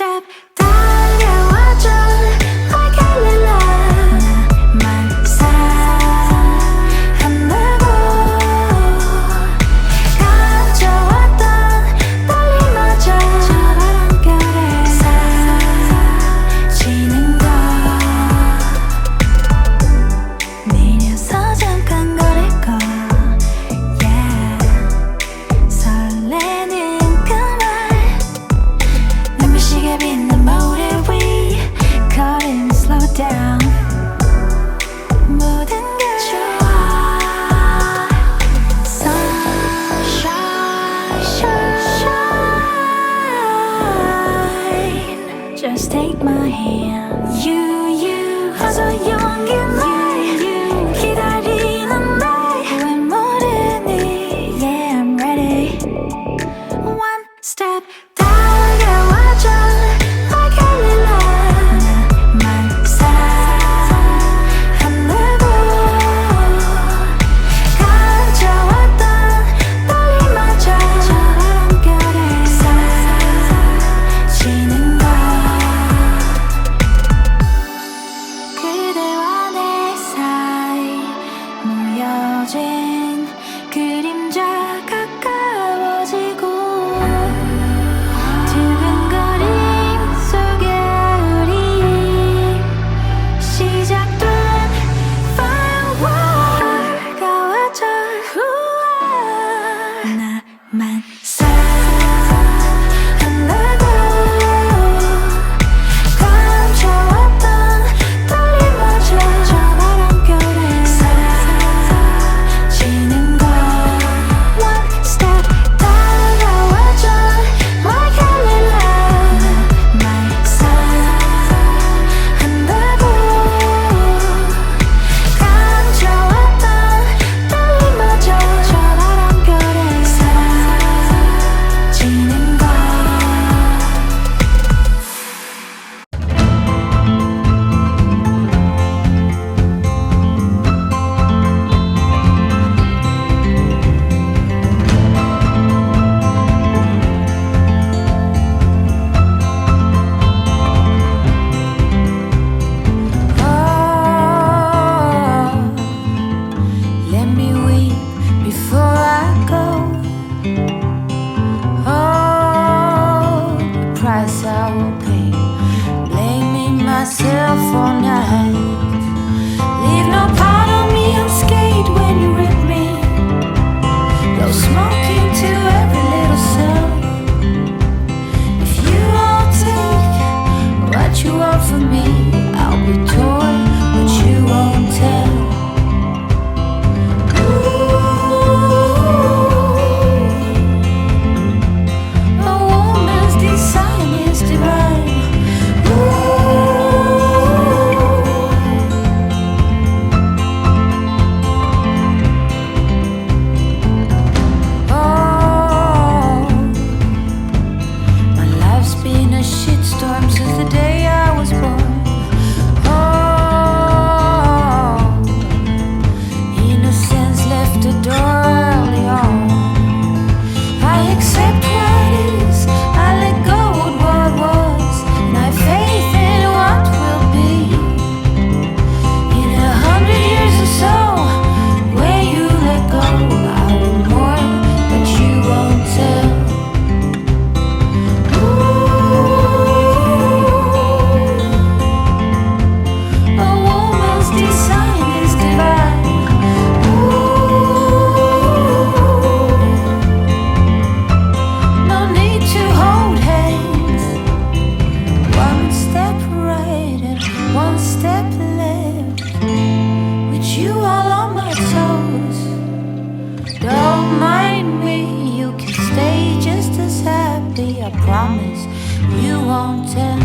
step 달려와줘 like a love 나만 사랑한다고 가져왔던 떨림마저 저런 별에 사라지는 걸 내려서 잠깐 거릴걸 설레는 그 말 눈부시게 빛난 모래 위 걸음 slow down 모든 게 좋아 Sunshine shine Just take my hand You 어서 용기 내 기다리는데 왜 모르니 Yeah I'm ready One step 달려와줘 like a love 나만 사랑한다고 가져왔던 떨림마저 저런 별에 사라지는 걸 그대와 내 사이 모여진 그림자 가까워지고 두근거림 속에 우리 시작된 firework 가와줘 나만 사랑한다고 감춰왔던 떨림마저 저 바람결에 사라지는 걸 One step 다가와줘 like a love 나만 사랑한다고 감춰왔던 떨림마저 저 바람결에 사라지는 걸 Let me weep before I go. Oh, the price I will pay. Blaming myself all night. Leave no part of me unscathed when you rip me. Blow smoke into every little cell. If you won't take what you want from me, I'll be torn, but you won't tell. A woman's design is divine. Oh, my life's been a shitstorm since the day I was born. Oh, innocence left the door early on. I accept what is, I let go of what was, and I have faith in what will be. In 100 years or so, when you let go, I will mourn, but you won't tell. A woman's design is divine. No need to hold hands. One step right and one step left. With you all on my toes. Don't mind me, you can stay just as happy. I promise you won't tell.